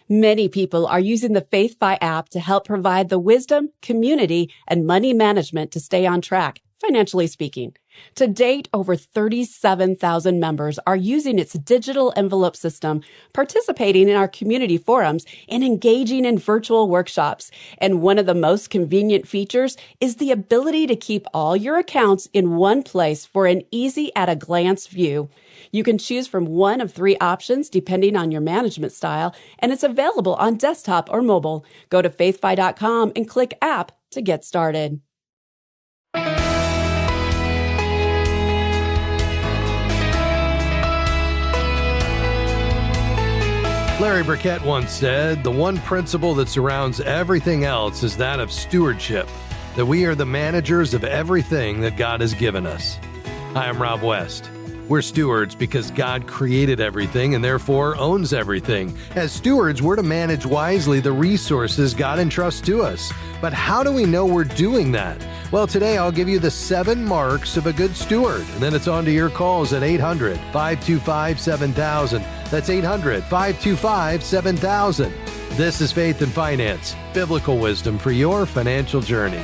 Many people are using the FaithFi app to help provide the wisdom, community, and money management to stay on track, financially speaking. To date, over 37,000 members are using its digital envelope system, participating in our community forums, and engaging in virtual workshops. And one of the most convenient features is the ability to keep all your accounts in one place for an easy at-a-glance view. You can choose from one of three options depending on your management style, and it's available on desktop or mobile. Go to faithfi.com and click App to get started. Larry Burkett once said, "The one principle that surrounds everything else is that of stewardship, that we are the managers of everything that God has given us." Hi, I'm Rob West. We're stewards because God created everything and therefore owns everything. As stewards, we're to manage wisely the resources God entrusts to us. But how do we know we're doing that? Well, today I'll give you the 7 marks of a good steward, and then it's on to your calls at 800-525-7000. That's 800-525-7000. This is Faith and Finance, biblical wisdom for your financial journey.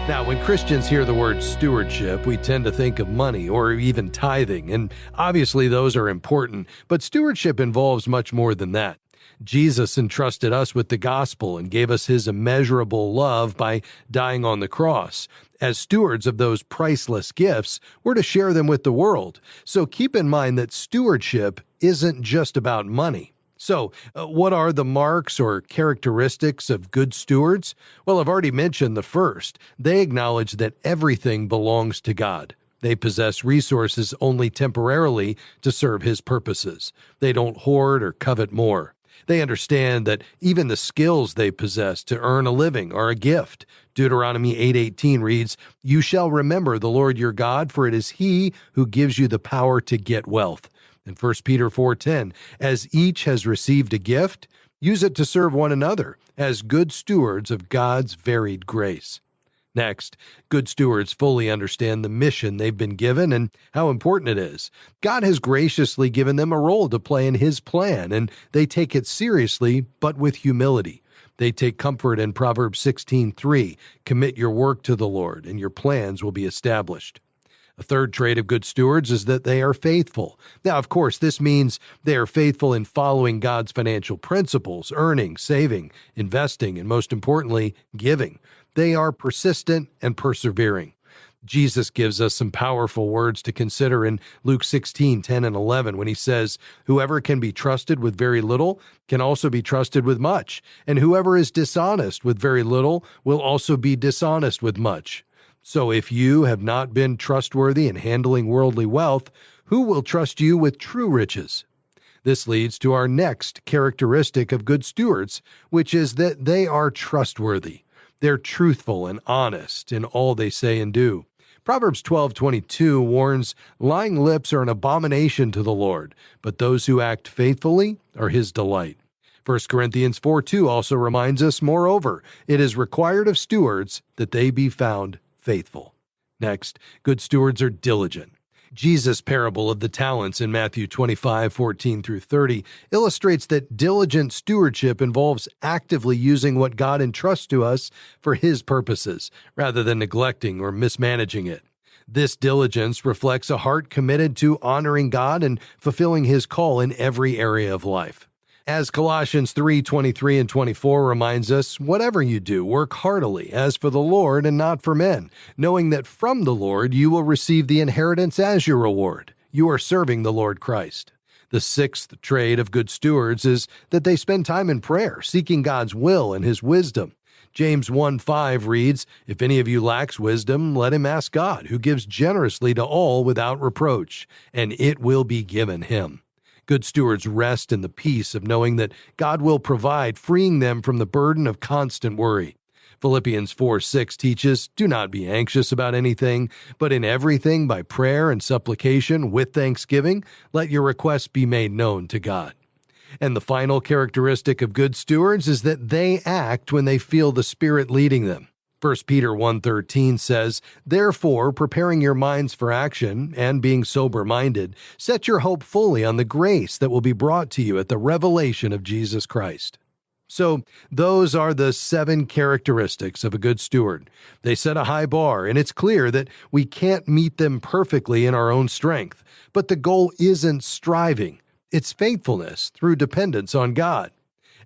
Now, when Christians hear the word stewardship, we tend to think of money or even tithing, and obviously those are important, but stewardship involves much more than that. Jesus entrusted us with the gospel and gave us his immeasurable love by dying on the cross. As stewards of those priceless gifts, we're to share them with the world. So keep in mind that stewardship isn't just about money. So, what are the marks or characteristics of good stewards? Well, I've already mentioned the first. They acknowledge that everything belongs to God. They possess resources only temporarily to serve his purposes. They don't hoard or covet more. They understand that even the skills they possess to earn a living are a gift. Deuteronomy 8:18 reads, "You shall remember the Lord your God, for it is he who gives you the power to get wealth." In 1 Peter 4:10, "As each has received a gift, use it to serve one another as good stewards of God's varied grace." Next, good stewards fully understand the mission they've been given and how important it is. God has graciously given them a role to play in his plan, and they take it seriously, but with humility. They take comfort in Proverbs 16:3, "Commit your work to the Lord, and your plans will be established." A third trait of good stewards is that they are faithful. Now, of course, this means they are faithful in following God's financial principles, earning, saving, investing, and most importantly, giving. They are persistent and persevering. Jesus gives us some powerful words to consider in Luke 16:10 and 11 when he says, "Whoever can be trusted with very little can also be trusted with much, and whoever is dishonest with very little will also be dishonest with much. So if you have not been trustworthy in handling worldly wealth, who will trust you with true riches?" This leads to our next characteristic of good stewards, which is that they are trustworthy. They're truthful and honest in all they say and do. Proverbs 12:22 warns, "Lying lips are an abomination to the Lord, but those who act faithfully are his delight." 1 Corinthians 4:2 also reminds us, "Moreover, it is required of stewards that they be found faithful." Next, good stewards are diligent. Jesus' parable of the talents in Matthew 25:14 through 30 illustrates that diligent stewardship involves actively using what God entrusts to us for his purposes, rather than neglecting or mismanaging it. This diligence reflects a heart committed to honoring God and fulfilling his call in every area of life. As Colossians 3:23 and 24 reminds us, "Whatever you do, work heartily, as for the Lord and not for men, knowing that from the Lord you will receive the inheritance as your reward. You are serving the Lord Christ." The sixth trait of good stewards is that they spend time in prayer, seeking God's will and his wisdom. James 1:5 reads, "If any of you lacks wisdom, let him ask God, who gives generously to all without reproach, and it will be given him." Good stewards rest in the peace of knowing that God will provide, freeing them from the burden of constant worry. Philippians 4:6 teaches, "Do not be anxious about anything, but in everything by prayer and supplication with thanksgiving, let your requests be made known to God." And the final characteristic of good stewards is that they act when they feel the Spirit leading them. 1 Peter 1:13 says, "Therefore, preparing your minds for action and being sober-minded, set your hope fully on the grace that will be brought to you at the revelation of Jesus Christ." So those are the 7 characteristics of a good steward. They set a high bar, and it's clear that we can't meet them perfectly in our own strength. But the goal isn't striving. It's faithfulness through dependence on God.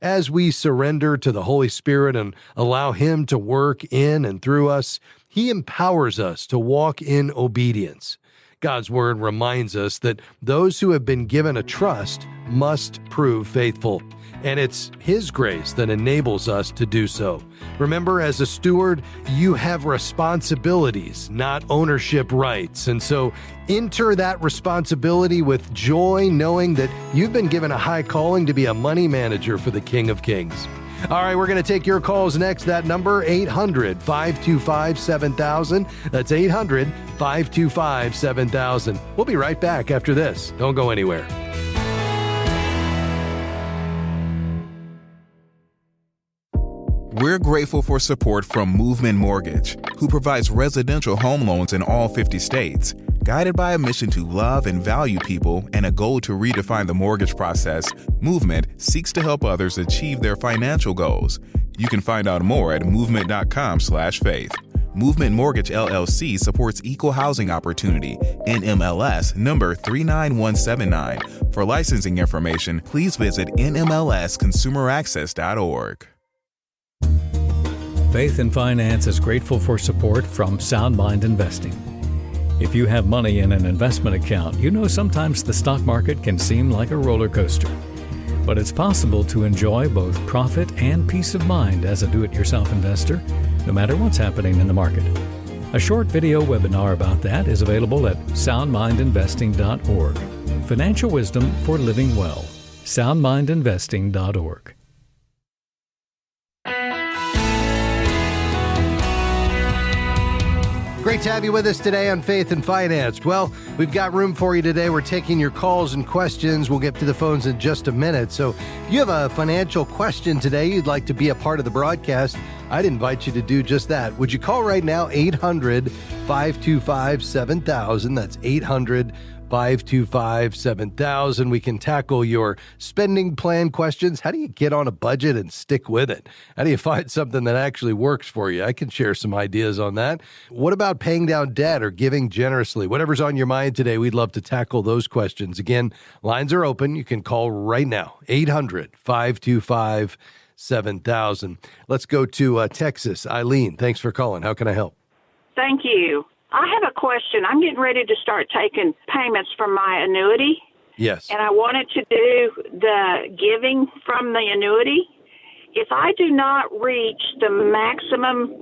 As we surrender to the Holy Spirit and allow Him to work in and through us, He empowers us to walk in obedience. God's Word reminds us that those who have been given a trust must prove faithful. And it's His grace that enables us to do so. Remember, as a steward, you have responsibilities, not ownership rights. And so enter that responsibility with joy, knowing that you've been given a high calling to be a money manager for the King of Kings. All right, we're going to take your calls next. That number, 800-525-7000. That's 800-525-7000. We'll be right back after this. Don't go anywhere. We're grateful for support from Movement Mortgage, who provides residential home loans in all 50 states. Guided by a mission to love and value people and a goal to redefine the mortgage process, Movement seeks to help others achieve their financial goals. You can find out more at movement.com/faith. Movement Mortgage LLC supports equal housing opportunity, NMLS number 39179. For licensing information, please visit nmlsconsumeraccess.org. Faith and Finance is grateful for support from Sound Mind Investing. If you have money in an investment account, you know sometimes the stock market can seem like a roller coaster. But it's possible to enjoy both profit and peace of mind as a do-it-yourself investor, no matter what's happening in the market. A short video webinar about that is available at soundmindinvesting.org. Financial wisdom for living well. soundmindinvesting.org. Great to have you with us today on Faith and Finance. Well, we've got room for you today. We're taking your calls and questions. We'll get to the phones in just a minute. So if you have a financial question today, you'd like to be a part of the broadcast, I'd invite you to do just that. Would you call right now, 800-525-7000. That's 800-525-7000. We can tackle your spending plan questions. How do you get on a budget and stick with it? How do you find something that actually works for you? I can share some ideas on that. What about paying down debt or giving generously? Whatever's on your mind today, we'd love to tackle those questions. Again, lines are open. You can call right now, 800-525-7000. Let's go to Texas. Eileen, thanks for calling. How can I help? Thank you. I have a question. I'm getting ready to start taking payments from my annuity. Yes. And I wanted to do the giving from the annuity. If I do not reach the maximum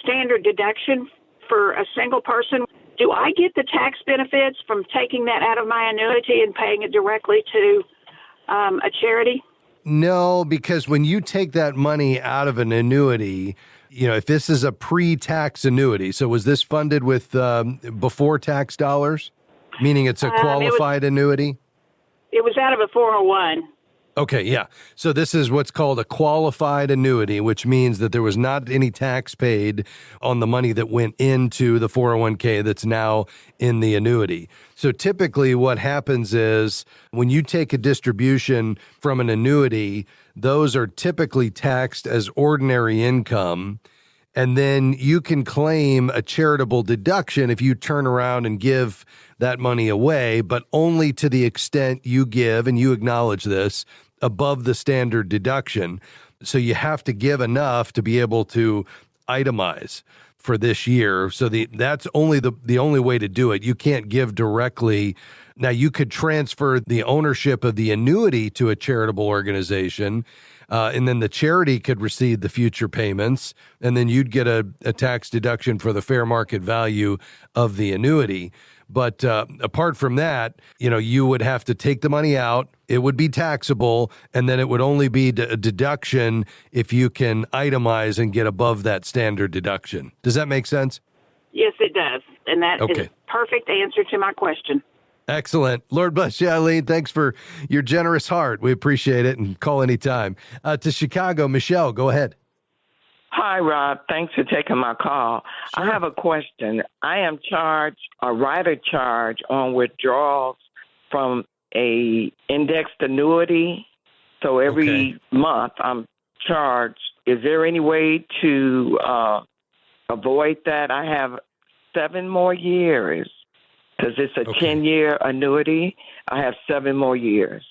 standard deduction for a single person, do I get the tax benefits from taking that out of my annuity and paying it directly to a charity? No, because when you take that money out of an annuity, you know, if this is a pre-tax annuity, so was this funded with before tax dollars, meaning it's a qualified annuity? It was out of a 401. Okay, yeah. So this is what's called a qualified annuity, which means that there was not any tax paid on the money that went into the 401k that's now in the annuity. So typically what happens is when you take a distribution from an annuity, those are typically taxed as ordinary income. And then you can claim a charitable deduction if you turn around and give that money away, but only to the extent you give, and you acknowledge this, above the standard deduction. So you have to give enough to be able to itemize for this year. So that's only the only way to do it. You can't give directly. Now, you could transfer the ownership of the annuity to a charitable organization, and then the charity could receive the future payments, and then you'd get a tax deduction for the fair market value of the annuity. But apart from that, you know, you would have to take the money out. It would be taxable, and then it would only be a deduction if you can itemize and get above that standard deduction. Does that make sense? Yes, it does. And that is a perfect answer to my question. Excellent. Lord bless you, Eileen. Thanks for your generous heart. We appreciate it, and call anytime. To Chicago, Michelle, go ahead. Hi, Rob. Thanks for taking my call. Sure. I have a question. I am charged a rider charge on withdrawals from a indexed annuity. So every month I'm charged. Is there any way to avoid that? I have 7 more years because it's a 10-year annuity. I have 7 more years.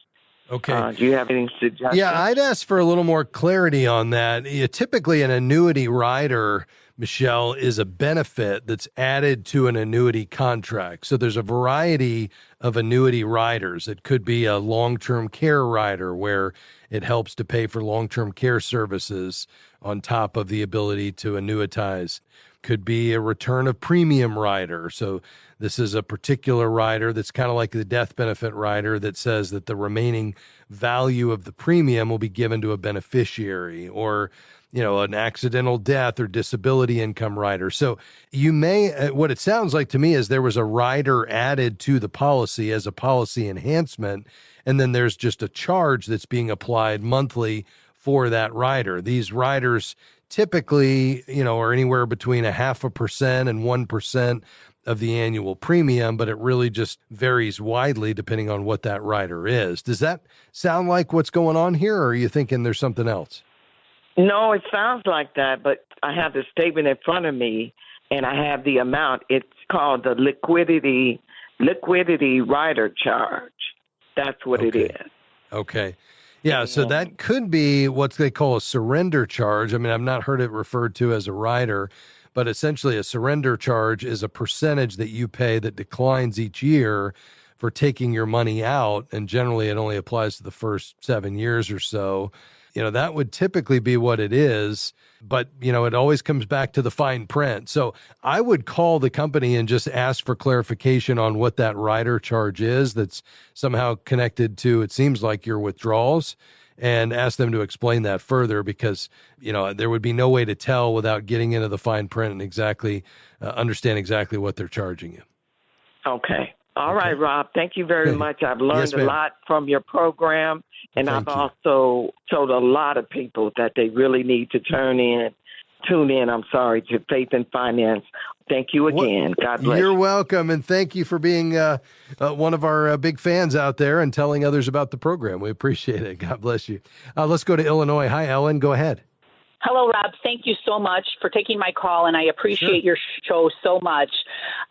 Okay. Do you have any suggestions? Yeah, I'd ask for a little more clarity on that. Typically, an annuity rider, Michelle, is a benefit that's added to an annuity contract. So there's a variety of annuity riders. It could be a long-term care rider where it helps to pay for long-term care services on top of the ability to annuitize. Could be a return of premium rider. So this is a particular rider that's kind of like the death benefit rider that says that the remaining value of the premium will be given to a beneficiary, or, you know, an accidental death or disability income rider. So you may, what it sounds like to me is there was a rider added to the policy as a policy enhancement, and then there's just a charge that's being applied monthly for that rider. These riders typically, you know, are anywhere between 0.5% and 1% of the annual premium, but it really just varies widely depending on what that rider is. Does that sound like what's going on here, or are you thinking there's something else? No, it sounds like that, but I have the statement in front of me, and I have the amount. It's called the liquidity rider charge. That's what it is. Okay. Yeah, so that could be what they call a surrender charge. I mean, I've not heard it referred to as a rider, but essentially a surrender charge is a percentage that you pay that declines each year for taking your money out, and generally it only applies to the first 7 years or so. You know, that would typically be what it is, but, you know, it always comes back to the fine print. So I would call the company and just ask for clarification on what that rider charge is that's somehow connected to, it seems like, your withdrawals, and ask them to explain that further, because, you know, there would be no way to tell without getting into the fine print and exactly understand exactly what they're charging you. Okay. All right, Rob. Thank you very much. I've learned a lot from your program, and I've also told a lot of people that they really need to tune in, to Faith and Finance. Thank you again. God bless. You're welcome, and thank you for being one of our big fans out there and telling others about the program. We appreciate it. God bless you. Let's go to Illinois. Hi, Ellen. Go ahead. Hello, Rob. Thank you so much for taking my call, and I appreciate your show so much.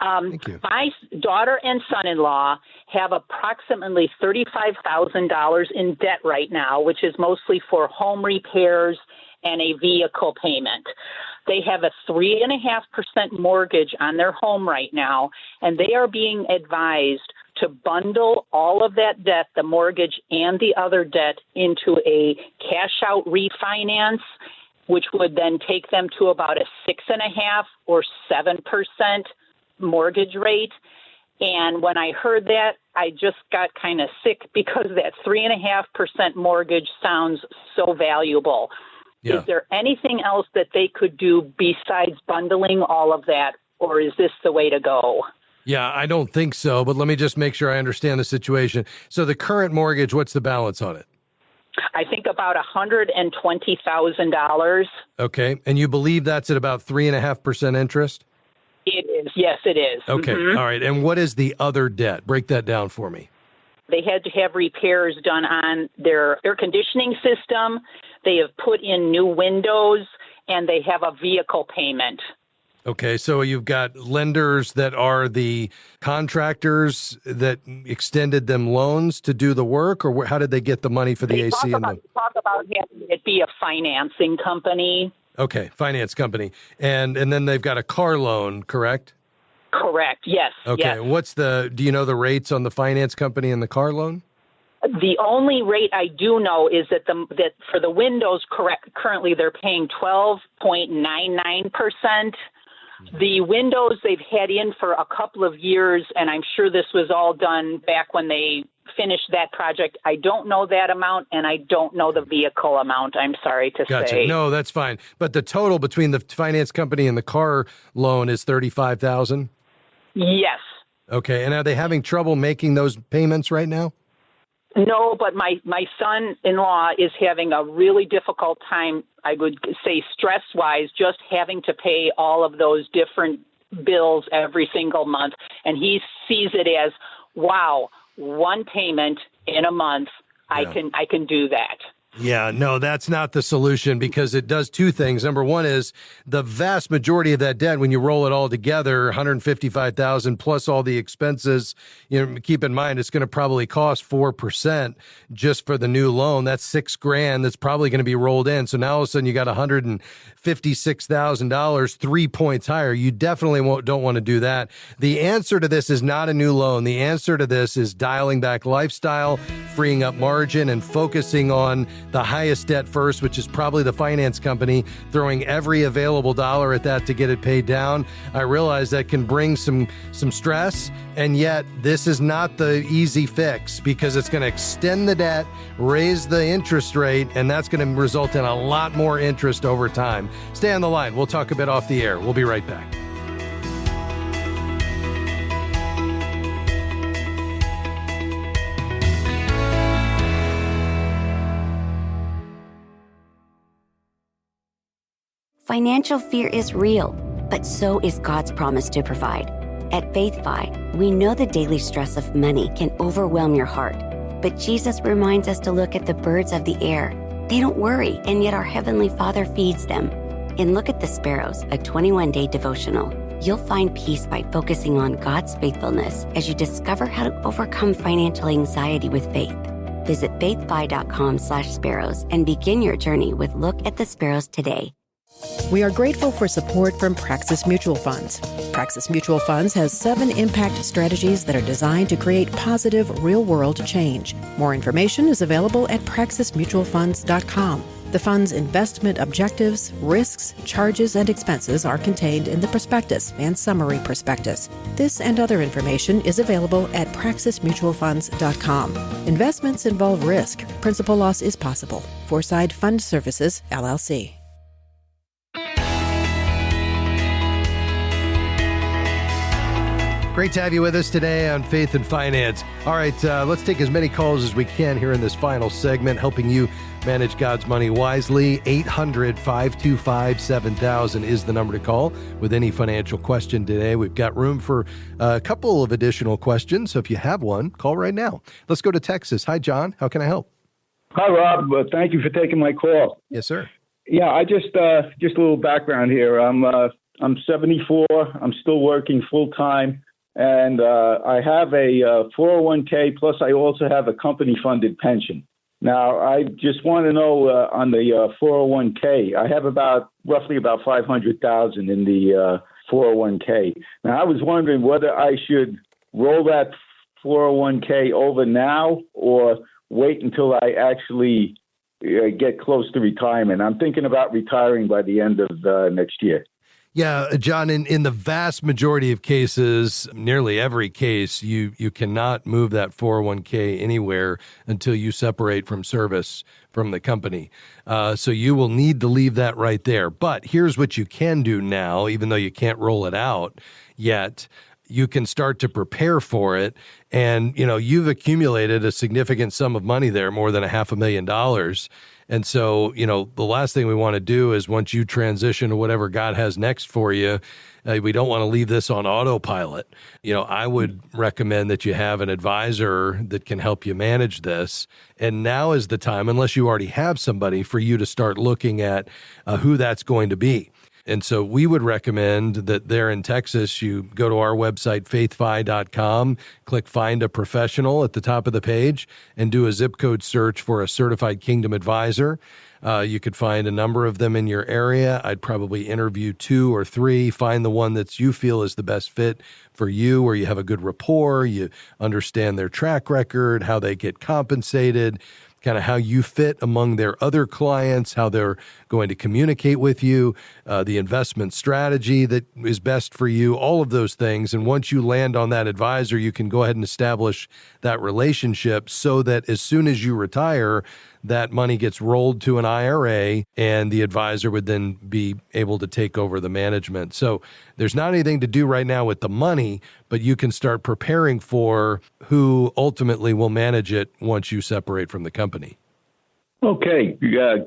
Thank you. My daughter and son-in-law have approximately $35,000 in debt right now, which is mostly for home repairs and a vehicle payment. They have a 3.5% mortgage on their home right now, and they are being advised to bundle all of that debt, the mortgage and the other debt, into a cash-out refinance, which would then take them to about a 6.5% or 7% mortgage rate. And when I heard that, I just got kind of sick, because that 3.5% mortgage sounds so valuable. Yeah. Is there anything else that they could do besides bundling all of that, or is this the way to go? Yeah, I don't think so, but let me just make sure I understand the situation. So the current mortgage, what's the balance on it? I think about $120,000. Okay. And you believe that's at about 3.5% interest? It is. Yes, it is. Okay. Mm-hmm. All right. And what is the other debt? Break that down for me. They had to have repairs done on their air conditioning system. They have put in new windows, and they have a vehicle payment. Okay, so you've got lenders that are the contractors that extended them loans to do the work, or how did they get the money for the AC? Talk about having it be a financing company. Okay, finance company. And then they've got a car loan, correct? Correct, yes. Okay, yes. Do you know the rates on the finance company and the car loan? The only rate I do know is that for the windows, currently they're paying 12.99%. The windows they've had in for a couple of years, and I'm sure this was all done back when they finished that project. I don't know that amount, and I don't know the vehicle amount, I'm sorry to say. No, that's fine. But the total between the finance company and the car loan is $35,000? Yes. Okay, and are they having trouble making those payments right now? No, but my son-in-law is having a really difficult time, I would say stress-wise, just having to pay all of those different bills every single month. And he sees it as, wow, one payment in a month, yeah. I can do that. Yeah, no, that's not the solution because it does two things. Number one is the vast majority of that debt, when you roll it all together, $155,000 plus all the expenses, keep in mind it's going to probably cost 4% just for the new loan. That's $6,000 that's probably going to be rolled in. So now all of a sudden you got $156,000, 3 points higher. You definitely don't want to do that. The answer to this is not a new loan. The answer to this is dialing back lifestyle, freeing up margin, and focusing on the highest debt first, which is probably the finance company, throwing every available dollar at that to get it paid down. I realize that can bring some stress, and yet this is not the easy fix because it's going to extend the debt, raise the interest rate, and that's going to result in a lot more interest over time. Stay on the line. We'll talk a bit off the air. We'll be right back. Financial fear is real, but so is God's promise to provide. At FaithFi, we know the daily stress of money can overwhelm your heart, but Jesus reminds us to look at the birds of the air. They don't worry, and yet our Heavenly Father feeds them. In Look at the Sparrows, a 21-day devotional, you'll find peace by focusing on God's faithfulness as you discover how to overcome financial anxiety with faith. Visit faithfi.com/sparrows and begin your journey with Look at the Sparrows today. We are grateful for support from Praxis Mutual Funds. Praxis Mutual Funds has 7 impact strategies that are designed to create positive, real-world change. More information is available at praxismutualfunds.com. The fund's investment objectives, risks, charges, and expenses are contained in the prospectus and summary prospectus. This and other information is available at praxismutualfunds.com. Investments involve risk. Principal loss is possible. Foreside Fund Services, LLC. Great to have you with us today on Faith and Finance. All right, let's take as many calls as we can here in this final segment, helping you manage God's money wisely. 800-525-7000 is the number to call with any financial question today. We've got room for a couple of additional questions, so if you have one, call right now. Let's go to Texas. Hi, John. How can I help? Hi, Rob. Thank you for taking my call. Yes, sir. Yeah, I just a little background here. I'm 74. I'm still working full time. And I have a 401k, plus I also have a company-funded pension. Now, I just want to know on the 401k, I have roughly about $500,000 in the 401k. Now, I was wondering whether I should roll that 401k over now or wait until I actually get close to retirement. I'm thinking about retiring by the end of next year. Yeah, John, in the vast majority of cases, nearly every case, you cannot move that 401k anywhere until you separate from service from the company. So you will need to leave that right there. But here's what you can do now, even though you can't roll it out yet. You can start to prepare for it. And, you've accumulated a significant sum of money there, more than $500,000. And so, the last thing we want to do is once you transition to whatever God has next for you, we don't want to leave this on autopilot. I would recommend that you have an advisor that can help you manage this. And now is the time, unless you already have somebody, for you to start looking at who that's going to be. And so we would recommend that there in Texas, you go to our website, faithfi.com, click Find a Professional at the top of the page, and do a zip code search for a certified Kingdom advisor. You could find a number of them in your area. I'd probably interview 2 or 3, find the one that you feel is the best fit for you, where you have a good rapport, you understand their track record, how they get compensated, kind of how you fit among their other clients, how they're going to communicate with you, the investment strategy that is best for you, all of those things. And once you land on that advisor, you can go ahead and establish that relationship so that as soon as you retire, that money gets rolled to an IRA and the advisor would then be able to take over the management. So there's not anything to do right now with the money, but you can start preparing for who ultimately will manage it once you separate from the company. Okay,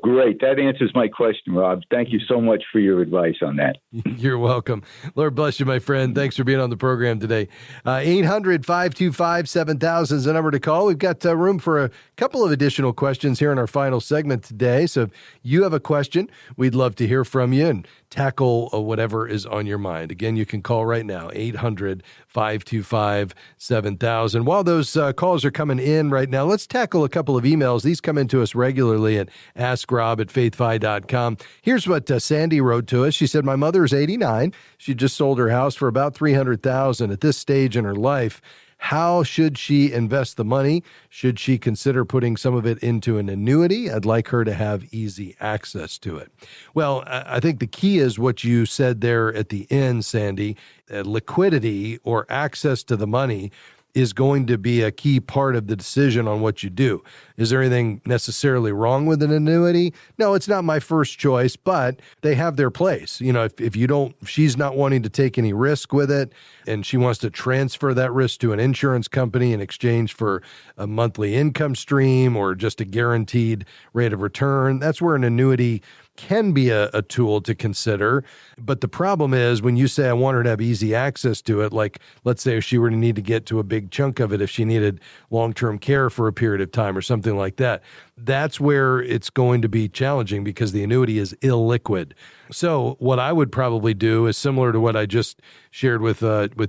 great. That answers my question, Rob. Thank you so much for your advice on that. You're welcome. Lord bless you, my friend. Thanks for being on the program today. 800-525-7000 is the number to call. We've got room for a couple of additional questions here in our final segment today. So if you have a question, we'd love to hear from you and tackle whatever is on your mind. Again, you can call right now, 800-525-7000. While those calls are coming in right now, let's tackle a couple of emails. These come into us regularly at askrob@faithfi.com. Here's what Sandy wrote to us. She said, my mother is 89. She just sold her house for about $300,000 at this stage in her life. How should she invest the money? Should she consider putting some of it into an annuity? I'd like her to have easy access to it. Well, I think the key is what you said there at the end, Sandy. Liquidity or access to the money is going to be a key part of the decision on what you do. Is there anything necessarily wrong with an annuity? No, it's not my first choice, but they have their place. You know, if she's not wanting to take any risk with it and she wants to transfer that risk to an insurance company in exchange for a monthly income stream or just a guaranteed rate of return, that's where an annuity can be a tool to consider. But the problem is when you say, I want her to have easy access to it, like let's say if she were to need to get to a big chunk of it, if she needed long-term care for a period of time or something like that, that's where it's going to be challenging because the annuity is illiquid. So what I would probably do is similar to what I just shared with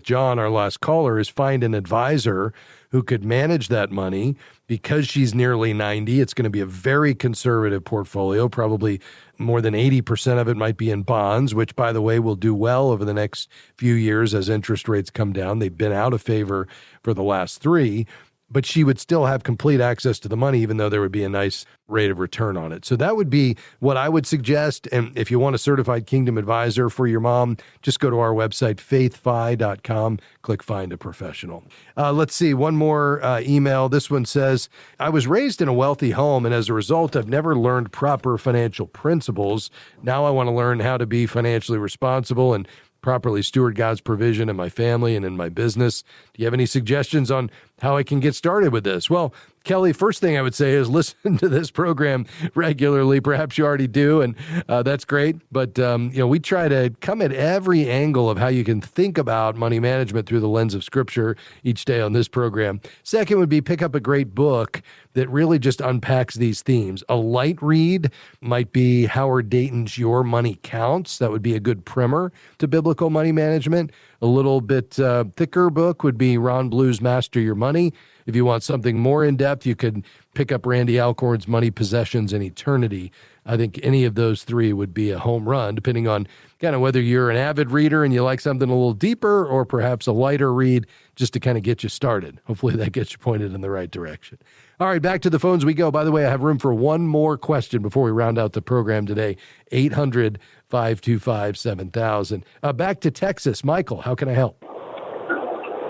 John, our last caller, is find an advisor who could manage that money. Because she's nearly 90, it's going to be a very conservative portfolio. Probably more than 80% of it might be in bonds, which, by the way, will do well over the next few years as interest rates come down. They've been out of favor for the last 3. But she would still have complete access to the money, even though there would be a nice rate of return on it. So that would be what I would suggest. And if you want a certified Kingdom advisor for your mom, just go to our website, faithfi.com, click Find a Professional. Let's see, one more email. This one says, I was raised in a wealthy home, and as a result, I've never learned proper financial principles. Now I want to learn how to be financially responsible and properly steward God's provision in my family and in my business. Do you have any suggestions on how I can get started with this? Well, Kelly, first thing I would say is listen to this program regularly. Perhaps you already do, and that's great. But, we try to come at every angle of how you can think about money management through the lens of Scripture each day on this program. Second would be pick up a great book that really just unpacks these themes. A light read might be Howard Dayton's Your Money Counts. That would be a good primer to biblical money management. A little bit thicker book would be Ron Blue's Master Your Money. If you want something more in-depth, you could pick up Randy Alcorn's Money, Possessions, and Eternity. I think any of those three would be a home run, depending on kind of whether you're an avid reader and you like something a little deeper or perhaps a lighter read just to kind of get you started. Hopefully that gets you pointed in the right direction. All right, back to the phones we go. By the way, I have room for one more question before we round out the program today. 800-525-7000. Back to Texas. Michael, how can I help?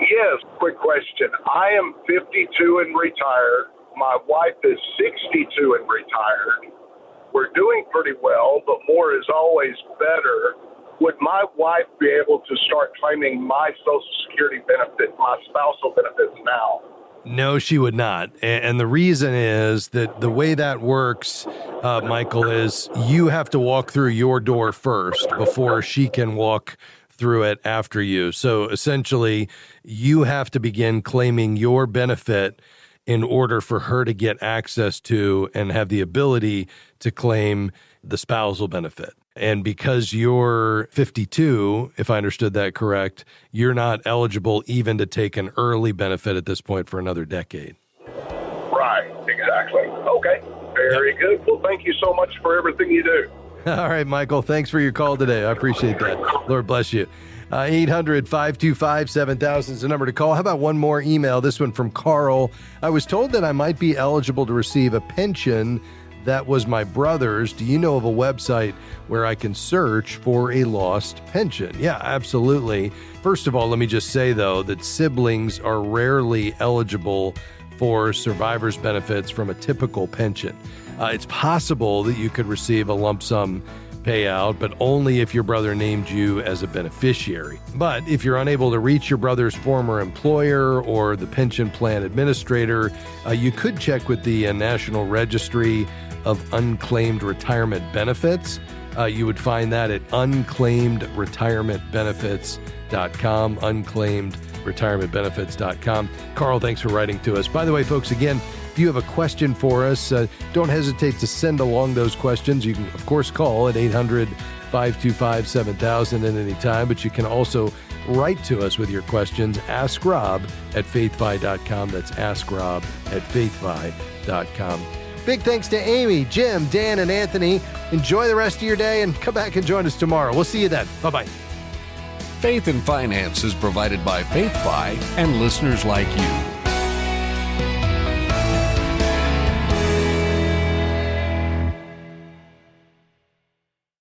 Yes, quick question. I am 52 and retired. My wife is 62 and retired. We're doing pretty well, but more is always better. Would my wife be able to start claiming my Social Security benefit, my spousal benefits now? No, she would not. And the reason is that the way that works, Michael, is you have to walk through your door first before she can walk through it after you. So essentially, you have to begin claiming your benefit in order for her to get access to and have the ability to claim the spousal benefit. And because you're 52, if I understood that correct, you're not eligible even to take an early benefit at this point for another decade. Right, exactly. Okay, very good. Well, thank you so much for everything you do. All right, Michael, thanks for your call today. I appreciate that. Lord bless you. 800-525-7000 is the number to call. How about one more email? This one from Carl. I was told that I might be eligible to receive a pension that was my brother's. Do you know of a website where I can search for a lost pension? Yeah, absolutely. First of all, let me just say, though, that siblings are rarely eligible for survivor's benefits from a typical pension. It's possible that you could receive a lump sum payout, but only if your brother named you as a beneficiary. But if you're unable to reach your brother's former employer or the pension plan administrator, you could check with the National Registry of Unclaimed Retirement Benefits. You would find that at unclaimedretirementbenefits.com, unclaimedretirementbenefits.com. Carl, thanks for writing to us. By the way, folks, again, if you have a question for us, don't hesitate to send along those questions. You can, of course, call at 800-525-7000 at any time, but you can also write to us with your questions. Ask Rob at faithfi.com. That's askrob at faithfi.com. Big thanks to Amy, Jim, Dan, and Anthony. Enjoy the rest of your day and come back and join us tomorrow. We'll see you then. Bye-bye. Faith and Finance is provided by FaithFi and listeners like you.